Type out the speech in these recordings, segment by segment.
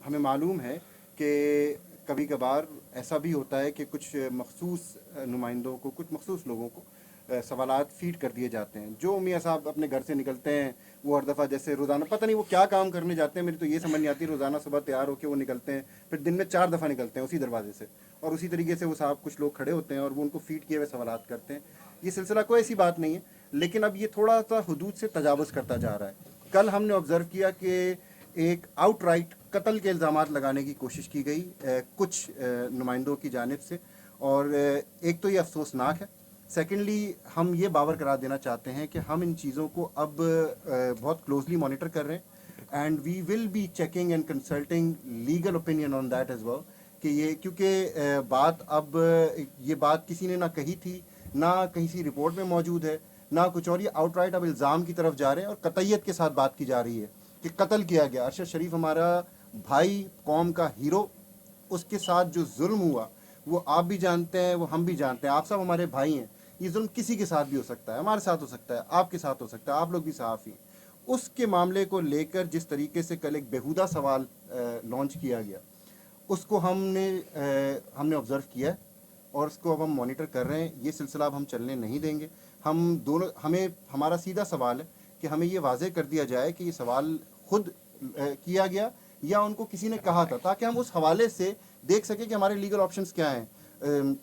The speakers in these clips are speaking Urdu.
ہمیں معلوم ہے کہ کبھی کبھار ایسا بھی ہوتا ہے کہ کچھ مخصوص نمائندوں کو، کچھ مخصوص لوگوں کو سوالات فیڈ کر دیے جاتے ہیں. جو میاں صاحب اپنے گھر سے نکلتے ہیں وہ ہر دفعہ جیسے روزانہ پتہ نہیں وہ کیا کام کرنے جاتے ہیں، میری تو یہ سمجھ نہیں آتی. روزانہ صبح تیار ہو کے وہ نکلتے ہیں، پھر دن میں 4 دفعہ نکلتے ہیں اسی دروازے سے، اور اسی طریقے سے وہ صاحب کچھ لوگ کھڑے ہوتے ہیں اور وہ ان کو فیڈ کیے ہوئے سوالات کرتے ہیں. یہ سلسلہ کوئی ایسی بات نہیں ہے، لیکن اب یہ تھوڑا سا حدود سے تجاوز کرتا جا رہا ہے. کل ہم نے آبزرو کیا کہ ایک آؤٹ رائٹ قتل کے الزامات لگانے کی کوشش کی گئی کچھ نمائندوں کی جانب سے، اور ایک تو یہ افسوسناک ہے. سیکنڈلی ہم یہ باور کرا دینا چاہتے ہیں کہ ہم ان چیزوں کو اب بہت کلوزلی مانیٹر کر رہے ہیں، and we will be checking and consulting legal opinion on that as well. کہ یہ کیونکہ بات اب یہ بات کسی نے نہ کہی تھی، نہ کہیں سی رپورٹ میں موجود ہے، نہ کچھ اور. یہ آؤٹ رائٹ اب الزام کی طرف جا رہے ہیں اور قطعیت کے ساتھ بات کی جا رہی ہے کہ قتل کیا گیا. ارشد شریف ہمارا بھائی، قوم کا ہیرو، اس کے ساتھ جو ظلم ہوا وہ آپ بھی جانتے ہیں، وہ ہم بھی جانتے ہیں. آپ سب ہمارے بھائی ہیں. یہ ظلم کسی کے ساتھ بھی ہو سکتا ہے، ہمارے ساتھ ہو سکتا ہے، آپ کے ساتھ ہو سکتا ہے، آپ لوگ بھی صحافی ہیں. اس کے معاملے کو لے کر جس طریقے سے کل ایک بیہودہ سوال لانچ کیا گیا، اس کو ہم نے آبزرو کیا ہے اور اس کو اب ہم مانیٹر کر رہے ہیں. یہ سلسلہ اب ہم چلنے نہیں دیں گے. ہمارا سیدھا سوال ہے کہ ہمیں یہ واضح کر دیا جائے کہ یہ سوال خود کیا گیا یا ان کو کسی نے کہا تھا، تاکہ ہم اس حوالے سے دیکھ سکیں کہ ہمارے لیگل آپشنز کیا ہیں.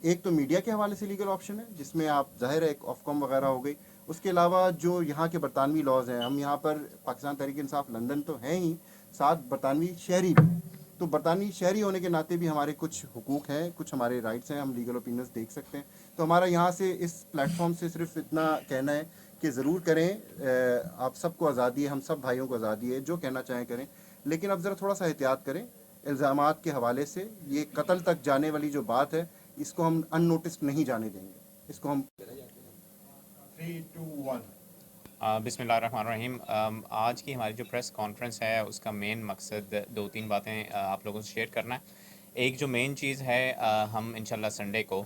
ایک تو میڈیا کے حوالے سے لیگل آپشن ہے جس میں آپ ظاہر ہے ایک آف کام وغیرہ ہو گئی. اس کے علاوہ جو یہاں کے برطانوی لاز ہیں، ہم یہاں پر پاکستان تحریک انصاف لندن تو ہیں ہی، ساتھ برطانوی شہری بھی ہیں. تو برطانوی شہری ہونے کے ناطے بھی ہمارے کچھ حقوق ہیں، کچھ ہمارے رائٹس ہیں، ہم لیگل اوپینینز دیکھ سکتے ہیں. تو ہمارا یہاں سے اس پلیٹ فارم سے صرف اتنا کہنا ہے کہ ضرور کریں، آپ سب کو آزادی ہے، ہم سب بھائیوں کو آزادی ہے، جو کہنا چاہیں کریں، لیکن اب ذرا تھوڑا سا احتیاط کریں الزامات کے حوالے سے. یہ قتل تک جانے والی جو بات ہے، اس کو ہم ان نوٹسڈ نہیں جانے دیں گے. اس کو ہم 3 2 1. بسم اللہ الرحمن الرحیم. آج کی ہماری جو پریس کانفرنس ہے اس کا مین مقصد 2-3 باتیں آپ لوگوں سے شیئر کرنا ہے. ایک جو مین چیز ہے، ہم انشاءاللہ سنڈے کو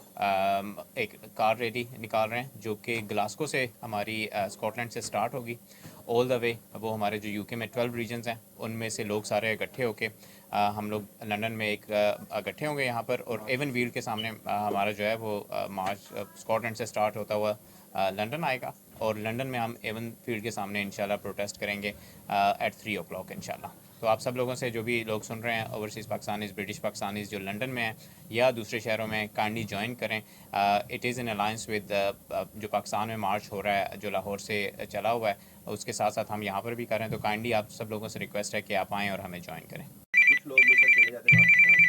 ایک کار ریلی نکال رہے ہیں جو کہ گلاسکو سے ہماری اسکاٹ لینڈ سے سٹارٹ ہوگی آل دا وے. وہ ہمارے جو یو کے میں 12 ریجنز ہیں ان میں سے لوگ سارے اکٹھے ہو کے ہم لوگ لنڈن میں ایک اکٹھے ہوں گے یہاں پر، اور ایون ویل کے سامنے ہمارا جو ہے وہ مارچ اسکاٹ لینڈ سے سٹارٹ ہوتا ہوا لنڈن آئے گا، اور لنڈن میں ہم ایون فیلڈ کے سامنے انشاءاللہ پروٹیسٹ کریں گے ایٹ 3 o'clock انشاءاللہ. تو آپ سب لوگوں سے جو بھی لوگ سن رہے ہیں اوورسیز پاکستانیز، برٹش پاکستانیز جو لنڈن میں ہیں یا دوسرے شہروں میں، کائنڈلی جوائن کریں. It is in alliance with جو پاکستان میں مارچ ہو رہا ہے جو لاہور سے چلا ہوا ہے، اس کے ساتھ ساتھ ہم یہاں پر بھی کریں. تو کائنڈلی آپ سب لوگوں سے ریکویسٹ ہے کہ آپ آئیں اور ہمیں جوائن کریں. کچھ لوگ بے شک چلے جاتے پاکستان.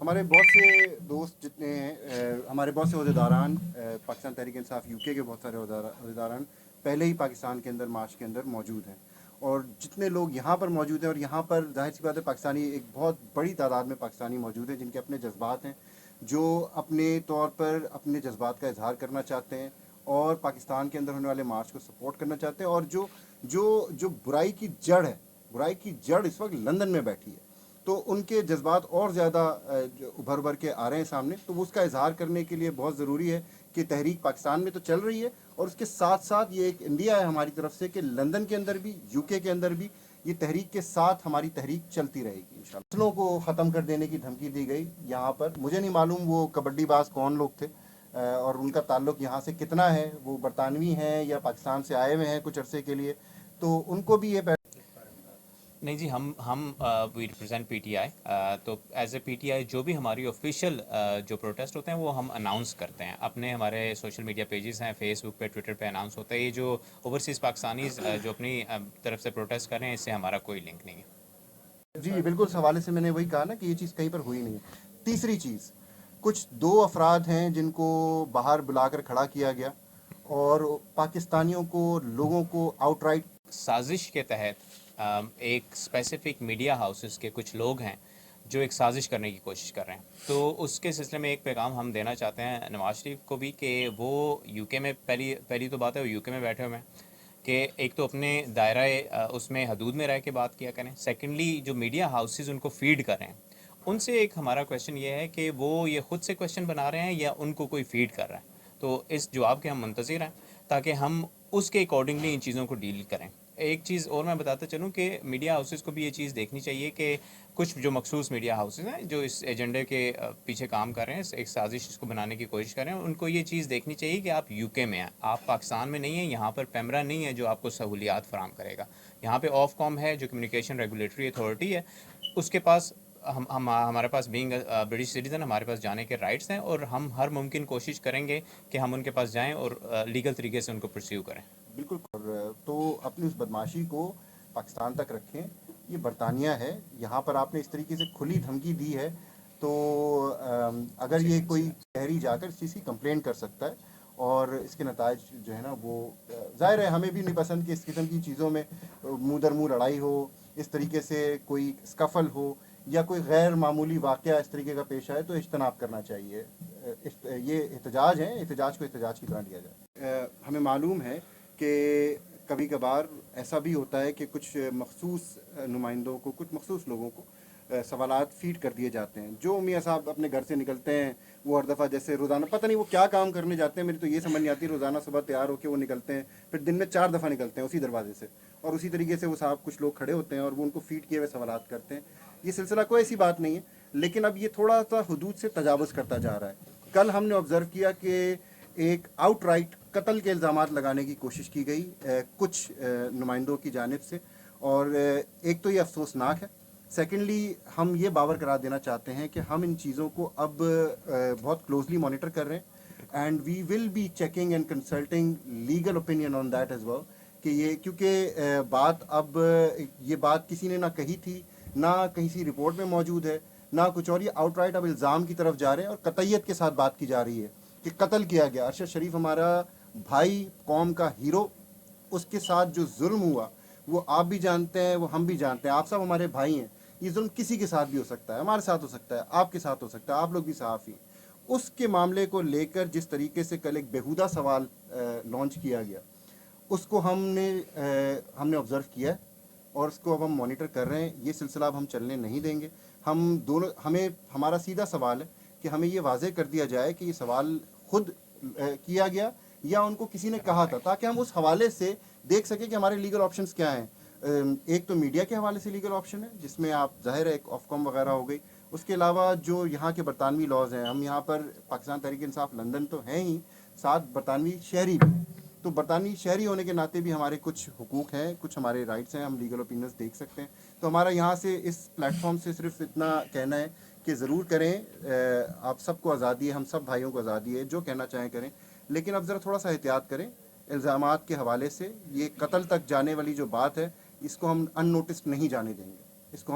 ہمارے بہت سے دوست جتنے ہیں، ہمارے بہت سے عہدیداران، پاکستان تحریک انصاف یو کے کے بہت سارے عہدیداران پہلے ہی پاکستان کے اندر مارچ کے اندر موجود ہیں. اور جتنے لوگ یہاں پر موجود ہیں، اور یہاں پر ظاہر سی بات ہے پاکستانی ایک بہت بڑی تعداد میں پاکستانی موجود ہیں جن کے اپنے جذبات ہیں، جو اپنے طور پر اپنے جذبات کا اظہار کرنا چاہتے ہیں اور پاکستان کے اندر ہونے والے مارچ کو سپورٹ کرنا چاہتے ہیں. اور جو برائی کی جڑ ہے، برائی کی جڑ اس وقت لندن میں بیٹھی ہے، تو ان کے جذبات اور زیادہ ابھر کے آ رہے ہیں سامنے. تو اس کا اظہار کرنے کے لیے بہت ضروری ہے کہ تحریک پاکستان میں تو چل رہی ہے، اور اس کے ساتھ ساتھ یہ ایک انڈیا ہے ہماری طرف سے کہ لندن کے اندر بھی، یو کے اندر بھی یہ تحریک کے ساتھ ہماری تحریک چلتی رہے گی انشاءاللہ. فصلوں کو ختم کر دینے کی دھمکی دی گئی یہاں پر. مجھے نہیں معلوم وہ کبڈی باز کون لوگ تھے اور ان کا تعلق یہاں سے کتنا ہے، وہ برطانوی ہیں یا پاکستان سے آئے ہوئے ہیں کچھ عرصے کے لیے، تو ان کو بھی یہ نہیں جی، ہم we represent P T I. تو as a P T I جو بھی ہماری آفیشیل جو پروٹیسٹ ہوتے ہیں وہ ہم اناؤنس کرتے ہیں اپنے، ہمارے سوشل میڈیا پیجز ہیں، فیس بک پہ، ٹویٹر پہ اناؤنس ہوتا ہے. یہ جو اوورسیز پاکستانیز جو اپنی طرف سے پروٹیسٹ کر رہے ہیں اس سے ہمارا کوئی لنک نہیں ہے. جی بالکل، اس حوالے سے میں نے وہی کہا نا کہ یہ چیز کہیں پر ہوئی نہیں ہے. تیسری چیز، کچھ 2 افراد ہیں جن کو باہر بلا کر کھڑا کیا گیا اور پاکستانیوں کو، لوگوں کو آؤٹ رائٹ سازش کے تحت ایک اسپیسیفک میڈیا ہاؤسز کے کچھ لوگ ہیں جو ایک سازش کرنے کی کوشش کر رہے ہیں. تو اس کے سلسلے میں ایک پیغام ہم دینا چاہتے ہیں نواز شریف کو بھی کہ وہ یو کے میں، پہلی تو بات ہے وہ یو کے میں بیٹھے ہوئے ہیں کہ ایک تو اپنے دائرہ اس میں حدود میں رہ کے بات کیا کریں. سیکنڈلی جو میڈیا ہاؤسز ان کو فیڈ کر رہے ہیں ان سے ایک ہمارا کویشچن یہ ہے کہ وہ یہ خود سے کویشچن بنا رہے ہیں یا ان کو کوئی فیڈ کر رہا ہے. تو اس جواب کے ہم منتظر ہیں تاکہ ہم اس کے اکارڈنگلی ان چیزوں کو ڈیل کریں. ایک چیز اور میں بتاتا چلوں کہ میڈیا ہاؤسز کو بھی یہ چیز دیکھنی چاہیے کہ کچھ جو مخصوص میڈیا ہاؤسز ہیں جو اس ایجنڈے کے پیچھے کام کر رہے ہیں، ایک سازش اس کو بنانے کی کوشش کر رہے ہیں، ان کو یہ چیز دیکھنی چاہیے کہ آپ یو کے میں ہیں، آپ پاکستان میں نہیں ہیں، یہاں پر پیمرا نہیں ہے جو آپ کو سہولیات فراہم کرے گا. یہاں پہ آف کام ہے جو کمیونیکیشن ریگولیٹری اتھارٹی ہے، اس کے پاس ہمارے پاس بینگ برٹش سٹیزن ہمارے پاس جانے کے رائٹس ہیں، اور ہم ہر ممکن کوشش کریں گے کہ ہم ان کے پاس جائیں اور لیگل طریقے سے ان کو پرسیو کریں. بالکل. اور تو اپنی اس بدماشی کو پاکستان تک رکھیں. یہ برطانیہ ہے، یہاں پر آپ نے اس طریقے سے کھلی دھمکی دی ہے تو اگر یہ کوئی شہری جا کر اس چیز کی کمپلین کر سکتا ہے اور اس کے نتائج جو ہے نا وہ ظاہر ہے ہمیں بھی نہیں پسند کہ اس قسم کی چیزوں میں منہ در منہ لڑائی ہو، اس طریقے سے کوئی اسکفل ہو یا کوئی غیر معمولی واقعہ اس طریقے کا پیش آئے تو اجتناب کرنا چاہیے. یہ احتجاج ہیں، احتجاج کو احتجاج کی طرح لیا جائے. ہمیں معلوم ہے کہ کبھی کبھار ایسا بھی ہوتا ہے کہ کچھ مخصوص نمائندوں کو، کچھ مخصوص لوگوں کو سوالات فیڈ کر دیے جاتے ہیں. جو میاں صاحب اپنے گھر سے نکلتے ہیں وہ ہر دفعہ جیسے روزانہ پتہ نہیں وہ کیا کام کرنے جاتے ہیں، میری تو یہ سمجھ نہیں آتی. روزانہ صبح تیار ہو کے وہ نکلتے ہیں، پھر دن میں 4 دفعہ نکلتے ہیں اسی دروازے سے، اور اسی طریقے سے وہ صاحب کچھ لوگ کھڑے ہوتے ہیں اور وہ ان کو فیڈ کیے ہوئے سوالات کرتے ہیں. یہ سلسلہ کوئی ایسی بات نہیں ہے، لیکن اب یہ تھوڑا سا حدود سے تجاوز کرتا جا رہا ہے. کل ہم نے آبزرو کیا کہ ایک آؤٹ رائٹ قتل کے الزامات لگانے کی کوشش کی گئی کچھ نمائندوں کی جانب سے، اور ایک تو یہ افسوسناک ہے. سیکنڈلی ہم یہ باور کرا دینا چاہتے ہیں کہ ہم ان چیزوں کو اب بہت کلوزلی مانیٹر کر رہے ہیں، and we will be checking and consulting legal opinion on that as well. کہ یہ کیونکہ بات اب یہ بات کسی نے نہ کہی تھی، نہ کہیں سی رپورٹ میں موجود ہے، نہ کچھ اور. یہ آؤٹ رائٹ اب الزام کی طرف جا رہے ہیں اور قطعیت کے ساتھ بات کی جا رہی ہے کہ قتل کیا گیا. ارشد شریف ہمارا بھائی، قوم کا ہیرو، اس کے ساتھ جو ظلم ہوا وہ آپ بھی جانتے ہیں، وہ ہم بھی جانتے ہیں. آپ سب ہمارے بھائی ہیں. یہ ظلم کسی کے ساتھ بھی ہو سکتا ہے، ہمارے ساتھ ہو سکتا ہے، آپ کے ساتھ ہو سکتا ہے، آپ لوگ بھی صحافی ہیں. اس کے معاملے کو لے کر جس طریقے سے کل ایک بیہودہ سوال لانچ کیا گیا، اس کو ہم نے آبزرو کیا ہے اور اس کو اب ہم مانیٹر کر رہے ہیں. یہ سلسلہ اب ہم چلنے نہیں دیں گے. ہمارا سیدھا سوال ہے کہ ہمیں یہ واضح کر دیا جائے کہ یہ سوال خود کیا گیا یا ان کو کسی نے کہا تھا، تاکہ ہم اس حوالے سے دیکھ سکیں کہ ہمارے لیگل آپشنز کیا ہیں. ایک تو میڈیا کے حوالے سے لیگل آپشن ہے جس میں آپ ظاہر ہے ایک آف کام وغیرہ ہو گئی. اس کے علاوہ جو یہاں کے برطانوی لاز ہیں، ہم یہاں پر پاکستان تحریک انصاف لندن تو ہیں ہی، ساتھ برطانوی شہری بھی ہیں. تو برطانوی شہری ہونے کے ناطے بھی ہمارے کچھ حقوق ہیں، کچھ ہمارے رائٹس ہیں، ہم لیگل اوپینینز دیکھ سکتے ہیں. تو ہمارا یہاں سے اس پلیٹ فارم سے صرف اتنا کہنا ہے کہ ضرور کریں. آپ سب کو آزادی ہے، ہم سب بھائیوں کو آزادی ہے، جو کہنا چاہیں کریں، لیکن اب ذرا تھوڑا سا احتیاط کریں الزامات کے حوالے سے. یہ قتل تک جانے والی جو بات ہے، اس کو ہم ان نوٹسڈ نہیں جانے دیں گے. اس کو ہم